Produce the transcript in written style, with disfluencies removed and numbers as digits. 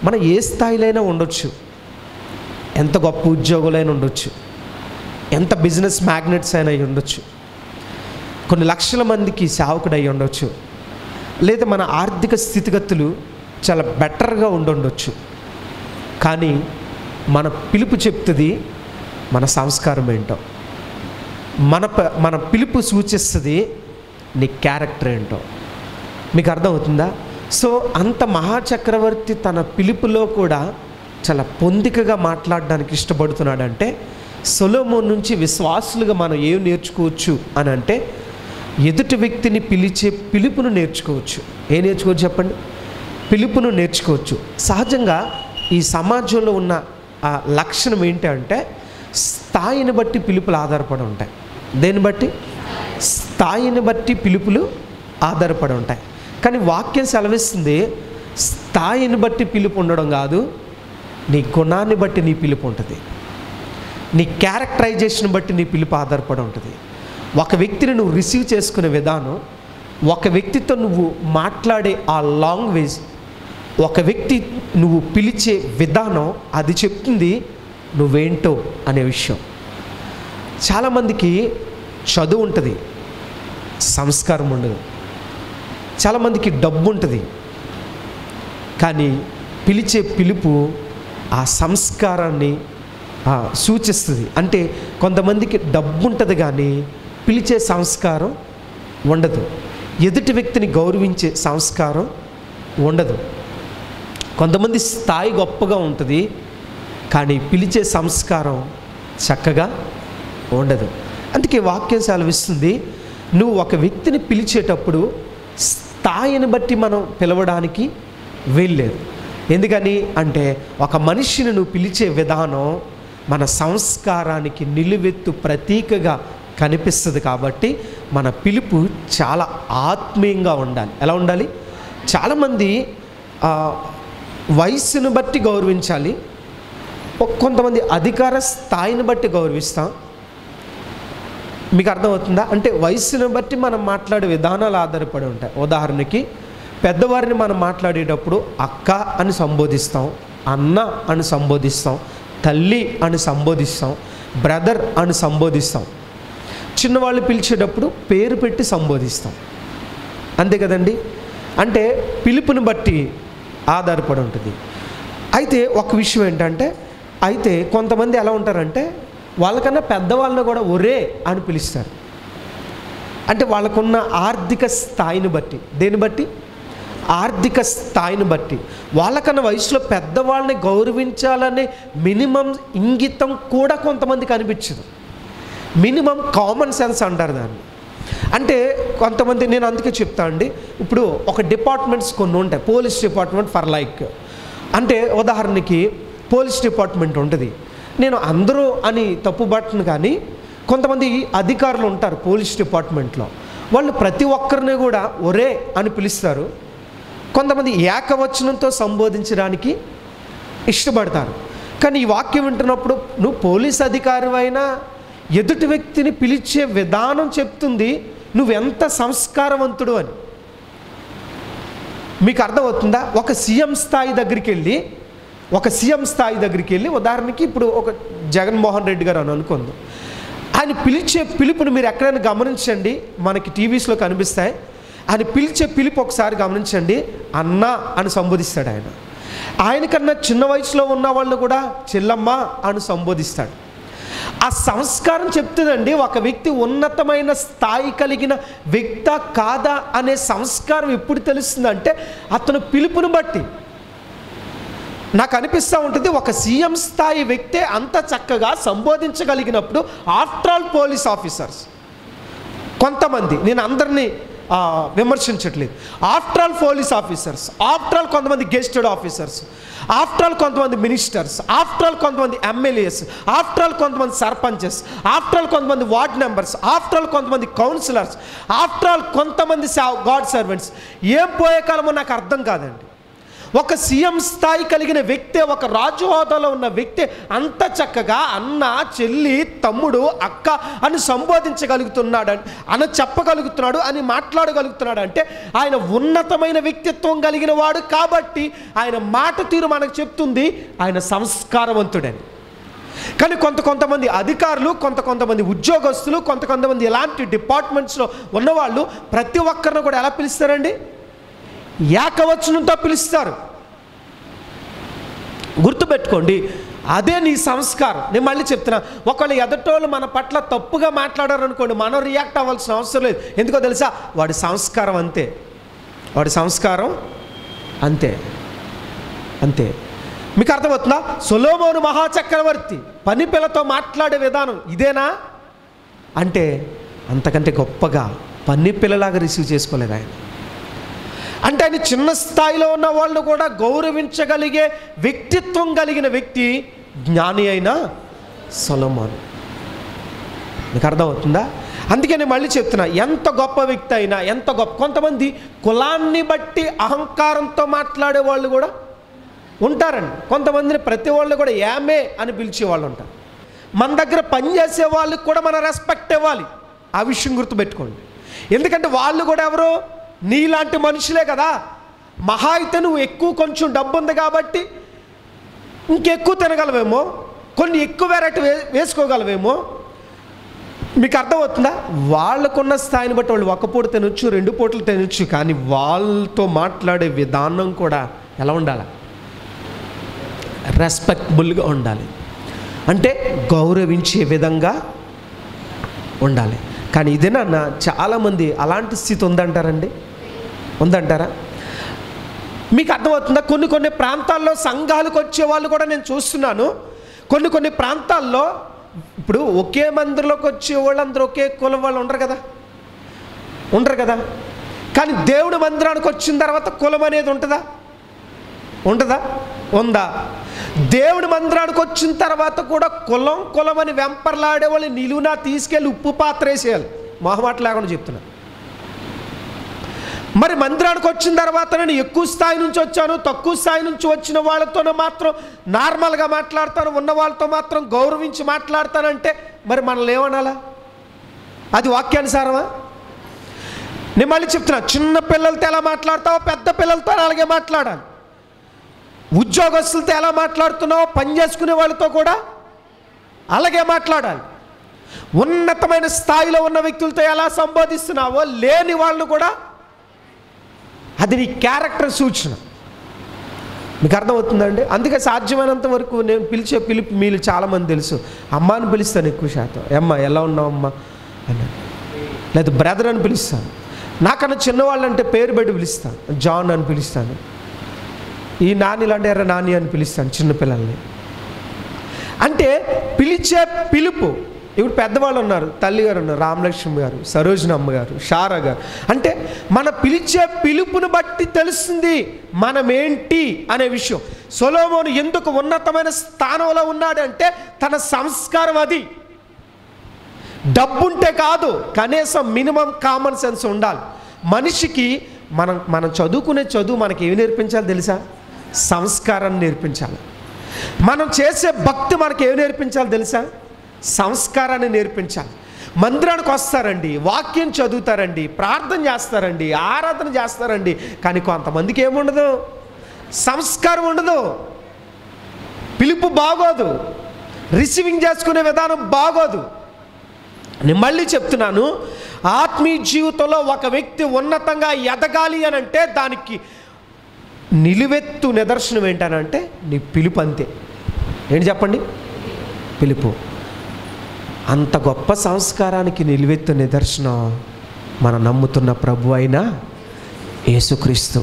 మనం ఏ స్థాయిలో ఉండొచ్చు, ఎంత గొప్ప ఉద్యోగులైనా ఉండొచ్చు, ఎంత బిజినెస్ మ్యాగ్నెట్స్ అయినా అయి ఉండొచ్చు, కొన్ని లక్షల మందికి సేవకుడు అయి ఉండొచ్చు, లేదా మన ఆర్థిక స్థితిగతులు చాలా బెటర్గా ఉండొచ్చు. కానీ మన పిలుపు చెప్తుంది మన సంస్కారం ఏంటో, మన పిలుపు సూచిస్తుంది నీ క్యారెక్టర్ ఏంటో. మీకు అర్థమవుతుందా? సో అంత మహాచక్రవర్తి తన పిలుపులో కూడా చాలా పొందికగా మాట్లాడడానికి ఇష్టపడుతున్నాడంటే సొలొమోను నుంచి విశ్వాసులుగా మనం ఏం నేర్చుకోవచ్చు అని అంటే ఎదుటి వ్యక్తిని పిలిచే పిలుపును నేర్చుకోవచ్చు. ఏం నేర్చుకోవచ్చు చెప్పండి? పిలుపును నేర్చుకోవచ్చు. సహజంగా ఈ సమాజంలో ఉన్న లక్షణం ఏంటి అంటే స్థాయిని బట్టి పిలుపులు ఆధారపడి ఉంటాయి. దేన్ని బట్టి? స్థాయిని బట్టి పిలుపులు ఆధారపడి ఉంటాయి. కానీ వాక్యం సెలవిస్తుంది స్థాయిని బట్టి పిలుపు ఉండడం కాదు, నీ గుణాన్ని బట్టి నీ పిలుపు ఉంటుంది, నీ క్యారెక్టరైజేషన్ బట్టి నీ పిలుపు ఆధారపడి ఉంటుంది. ఒక వ్యక్తిని నువ్వు రిసీవ్ చేసుకునే విధానం, ఒక వ్యక్తితో నువ్వు మాట్లాడే ఆ లాంగ్వేజ్, ఒక వ్యక్తి నువ్వు పిలిచే విధానం అది చెప్తుంది నువ్వేంటో అనే విషయం. చాలామందికి చదువు ఉంటుంది, సంస్కారం ఉండదు. చాలామందికి డబ్బు ఉంటుంది, కానీ పిలిచే పిలుపు ఆ సంస్కారాన్ని సూచిస్తుంది. అంటే కొంతమందికి డబ్బు ఉంటుంది కానీ పిలిచే సంస్కారం ఉండదు, ఎదుటి వ్యక్తిని గౌరవించే సంస్కారం ఉండదు. కొంతమంది స్థాయి గొప్పగా ఉంటుంది కానీ పిలిచే సంస్కారం చక్కగా ఉండదు. అందుకే వాక్యం సెలవిస్తుంది నువ్వు ఒక వ్యక్తిని పిలిచేటప్పుడు స్థాయిని బట్టి మనం పిలవడానికి వీల్లేదు. ఎందుకని అంటే ఒక మనిషిని నువ్వు పిలిచే విధానం మన సంస్కారానికి నిలువెత్తు ప్రతీకగా కనిపిస్తుంది. కాబట్టి మన పిలుపు చాలా ఆత్మీయంగా ఉండాలి. ఎలా ఉండాలి? చాలామంది వయస్సును బట్టి గౌరవించాలి, కొంతమంది అధికార స్థాయిని బట్టి గౌరవిస్తాం. మీకు అర్థమవుతుందా? అంటే వయస్సును బట్టి మనం మాట్లాడే విధానాలు ఆధారపడి ఉంటాయి. ఉదాహరణకి పెద్దవారిని మనం మాట్లాడేటప్పుడు అక్క అని సంబోధిస్తాం, అన్న అని సంబోధిస్తాం, తల్లి అని సంబోధిస్తాం, బ్రదర్ అని సంబోధిస్తాం. చిన్నవాళ్ళు పిలిచేటప్పుడు పేరు పెట్టి సంబోధిస్తాం. అంతే కదండి? అంటే పిలుపుని బట్టి ఆధారపడి ఉంటుంది. అయితే ఒక విషయం ఏంటంటే అయితే కొంతమంది ఎలా ఉంటారంటే వాళ్ళకన్నా పెద్దవాళ్ళని కూడా ఒరే అని పిలుస్తారు. అంటే వాళ్ళకున్న ఆర్థిక స్థాయిని బట్టి, దేని బట్టి? ఆర్థిక స్థాయిని బట్టి వాళ్ళకన్నా వయసులో పెద్దవాళ్ళని గౌరవించాలనే మినిమం ఇంగితం కూడా కొంతమందికి అనిపించదు. మినిమం కామన్ సెన్స్ అంటారు దాన్ని. అంటే కొంతమంది, నేను అందుకే చెప్తా అండి, ఇప్పుడు ఒక డిపార్ట్మెంట్స్ కొన్ని ఉంటాయి. పోలీస్ డిపార్ట్మెంట్ ఫర్ లైక్ అంటే ఉదాహరణకి పోలీస్ డిపార్ట్మెంట్ ఉంటుంది. నేను అందరూ అని తప్పుబట్టను, కానీ కొంతమంది అధికారులు ఉంటారు పోలీస్ డిపార్ట్మెంట్లో, వాళ్ళు ప్రతి ఒక్కరిని కూడా ఒరే అని పిలుస్తారు. కొంతమంది ఏకవచనంతో సంబోధించడానికి ఇష్టపడతారు. కానీ ఈ వాక్యం వింటున్నప్పుడు నువ్వు పోలీస్ అధికారివైనా ఎదుటి వ్యక్తిని పిలిచే విధానం చెప్తుంది నువ్వెంత సంస్కారవంతుడు అని. మీకు అర్థమవుతుందా? ఒక సీఎం స్థాయి దగ్గరికి వెళ్ళి ఉదాహరణకి ఇప్పుడు ఒక జగన్మోహన్ రెడ్డి గారు అని అనుకుంది, ఆయన పిలిచే పిలుపుని మీరు ఎక్కడైనా గమనించండి, మనకి టీవీస్లో కనిపిస్తాయి. ఆయన పిలిచే పిలుపు ఒకసారి గమనించండి, అన్న అని సంబోధిస్తాడు. ఆయనకన్నా చిన్న వయసులో ఉన్న వాళ్ళు కూడా చెల్లమ్మ అని సంబోధిస్తాడు. ఆ సంస్కారం చెప్తుందండి ఒక వ్యక్తి ఉన్నతమైన స్థాయి కలిగిన వ్యక్తి కాదా అనే సంస్కారం ఎప్పుడు తెలుస్తుందంటే అతను పిలుపుని బట్టి. నాకు అనిపిస్తూ ఉంటుంది ఒక సీఎం స్థాయి వ్యక్తే అంత చక్కగా సంబోధించగలిగినప్పుడు ఆఫ్టర్ ఆల్ పోలీస్ ఆఫీసర్స్ కొంతమంది, నేను అందరినీ విమర్శించట్లేదు, after all police officers, after all కొంతమంది గెస్టెడ్ ఆఫీసర్స్, ఆఫ్టర్ ఆల్ కొంతమంది మినిస్టర్స్, ఆఫ్టర్ ఆల్ కొంతమంది ఎమ్మెల్యేస్, ఆఫ్టర్ ఆల్ కొంతమంది సర్పంచెస్, ఆఫ్టర్ ఆల్ కొంతమంది వార్డ్ మెంబర్స్, ఆఫ్టర్ ఆల్ కొంతమంది కౌన్సిలర్స్, ఆఫ్టర్ ఆల్ కొంతమంది గాడ్ సర్వెంట్స్. ఏం పోయే కాలమో నాకు అర్థం కాదండి. ఒక సీఎం స్థాయి కలిగిన వ్యక్తి, ఒక రాజు హోదాలో ఉన్న వ్యక్తి అంత చక్కగా అన్న, చెల్లి, తమ్ముడు, అక్క అని సంబోధించగలుగుతున్నాడు అని చెప్పగలుగుతున్నాడు అని మాట్లాడగలుగుతున్నాడు అంటే ఆయన ఉన్నతమైన వ్యక్తిత్వం కలిగిన వాడు కాబట్టి ఆయన మాట తీరు మనకు చెప్తుంది ఆయన సంస్కారవంతుడని. కానీ కొంతమంది అధికారులు, కొంతమంది ఉద్యోగస్తులు, కొంతమంది ఇలాంటి డిపార్ట్మెంట్స్లో ఉన్నవాళ్ళు ప్రతి ఒక్కరిని కూడా ఎలా పిలుస్తారండి? ఏకవచనంతో పిలుస్తారు. గుర్తుపెట్టుకోండి, అదే నీ సంస్కారం. నేను మళ్ళీ చెప్తున్నా, ఒకవేళ ఎదుటోళ్ళు మన పట్ల తప్పుగా మాట్లాడారనుకోండి, మనం రియాక్ట్ అవ్వాల్సిన అవసరం లేదు. ఎందుకో తెలుసా? వాడి సంస్కారం అంతే, వాడి సంస్కారం అంతే అంతే. మీకు అర్థమవుతుందా? సొలొమోను మహాచక్రవర్తి పని పిల్లతో మాట్లాడే విధానం ఇదేనా అంటే అంతకంటే గొప్పగా పని పిల్లలాగా రిసీవ్ చేసుకోలేదు ఆయన. అంటే ఆయన చిన్న స్థాయిలో ఉన్న వాళ్ళు కూడా గౌరవించగలిగే వ్యక్తిత్వం కలిగిన వ్యక్తి జ్ఞాని అయిన సొలొమోను. మీకు అర్థమవుతుందా? అందుకే నేను మళ్ళీ చెప్తున్నా, ఎంత గొప్ప వ్యక్తి అయినా, ఎంత గొప్ప, కొంతమంది కులాన్ని బట్టి అహంకారంతో మాట్లాడే వాళ్ళు కూడా ఉంటారండి. కొంతమందిని ప్రతి వాళ్ళు కూడా యామే అని పిలిచే వాళ్ళు ఉంటారు. మన దగ్గర పనిచేసే వాళ్ళకి కూడా మన రెస్పెక్ట్ ఇవ్వాలి. ఆ విషయం గుర్తుపెట్టుకోండి. ఎందుకంటే వాళ్ళు కూడా ఎవరో నీలాంటి మనుషులే కదా. మహా అయితే నువ్వు ఎక్కువ కొంచెం డబ్బు ఉంది కాబట్టి ఇంకెక్కువ తినగలవేమో, కొన్ని ఎక్కువ వెరైటీ వేసుకోగలవేమో. మీకు అర్థమవుతుందా? వాళ్ళకున్న స్థాయిని బట్టి వాళ్ళు ఒక పూట తినొచ్చు, 2 పూటలు తినొచ్చు, కానీ వాళ్ళతో మాట్లాడే విధానం కూడా ఎలా ఉండాలి? రెస్పెక్టబుల్గా ఉండాలి. అంటే గౌరవించే విధంగా ఉండాలి. కానీ ఇదేనా చాలామంది అలాంటి స్థితి ఉందంటారండి? ఉందంటారా? మీకు అర్థమవుతుందా? కొన్ని ప్రాంతాల్లో సంఘాలకు వచ్చే వాళ్ళు కూడా నేను చూస్తున్నాను. కొన్ని ప్రాంతాల్లో ఇప్పుడు ఒకే మందిరంలోకి వచ్చే వాళ్ళందరూ ఒకే కులం వాళ్ళు ఉండరు కదా. కానీ దేవుడి మందిరానికి వచ్చిన తర్వాత కులం అనేది ఉంటుందా? ఉందా? దేవుడి మందిరానికి వచ్చిన తర్వాత కూడా కులం అని వెంపర్లాడే వాళ్ళు నిలువునా తీసుకెళ్ళి ఉప్పు పాత్ర వేసేయాలి. మొహమాట లేకుండా చెప్తున్నా. మరి మందిరానికి వచ్చిన తర్వాత నేను ఎక్కువ స్థాయి నుంచి వచ్చాను, తక్కువ స్థాయి నుంచి వచ్చిన వాళ్ళతోనే మాత్రం నార్మల్గా మాట్లాడతాను, ఉన్న వాళ్ళతో మాత్రం గౌరవించి మాట్లాడతానంటే మరి మనల్ని ఏమనాలా? అది వాక్యానుసారమా? నేను మళ్ళీ చెప్తున్నా, చిన్న పిల్లలతో ఎలా మాట్లాడతావో పెద్ద పిల్లలతో అలాగే మాట్లాడాలి. ఉద్యోగస్తులతో ఎలా మాట్లాడుతున్నావో పని చేసుకునే వాళ్ళతో కూడా అలాగే మాట్లాడాలి. ఉన్నతమైన స్థాయిలో ఉన్న వ్యక్తులతో ఎలా సంబోధిస్తున్నావో లేని వాళ్ళు కూడా అది నీ క్యారెక్టర్ సూచన. మీకు అర్థమవుతుందండి? అందుకే సాధ్యమైనంత వరకు నేను పిలిచే పిలుపు మీరు చాలామంది తెలుసు. అమ్మ అని పిలుస్తాను ఎక్కువ శాతం. అమ్మ ఎలా ఉన్నావు అమ్మ అని, లేదా బ్రదర్ అని పిలుస్తాను. నాకన్నా చిన్నవాళ్ళంటే పేరు పెట్టి పిలుస్తాను. జాన్ అని పిలుస్తాను. ఈ నాని లాంటి ఎర్ర నాని అని పిలుస్తాను చిన్నపిల్లల్ని. అంటే పిలిచే పిలుపు. ఇప్పుడు పెద్దవాళ్ళు ఉన్నారు, తల్లిగారు ఉన్నారు, రామలక్ష్మి గారు, సరోజిని అమ్మగారు, షారా గారు. అంటే మన పిలిచే పిలుపుని బట్టి తెలుస్తుంది మనమేంటి అనే విషయం. సొలొమోను ఎందుకు ఉన్నతమైన స్థానంలో ఉన్నాడంటే తన సంస్కారం అది. డబ్బుంటే కాదు, కనీసం మినిమం కామన్ సెన్స్ ఉండాలి మనిషికి. మనం చదువుకునే చదువు మనకి ఏమి నేర్పించాలి తెలుసా? సంస్కారాన్ని నేర్పించాలి. మనం చేసే భక్తి మనకి ఏమి నేర్పించాలి తెలుసా? సంస్కారాన్ని నేర్పించాలి. మందిరానికి వస్తారండి, వాక్యం చదువుతారండి, ప్రార్థన చేస్తారండి, ఆరాధన చేస్తారండి, కానీ కొంతమందికి ఏముండదు? సంస్కారం ఉండదు, పిలుపు బాగోదు, రిసీవింగ్ చేసుకునే విధానం బాగోదు. నేను మళ్ళీ చెప్తున్నాను, ఆత్మీయ జీవితంలో ఒక వ్యక్తి ఉన్నతంగా ఎదగాలి అని అంటే దానికి నిలువెత్తు నిదర్శనం ఏంటనంటే నీ పిలుపు. అంతే. ఏంటి చెప్పండి? పిలుపు. అంత గొప్ప సంస్కారానికి నిలువెత్తు నిదర్శనం మనం నమ్ముతున్న ప్రభు అయిన యేసుక్రీస్తు.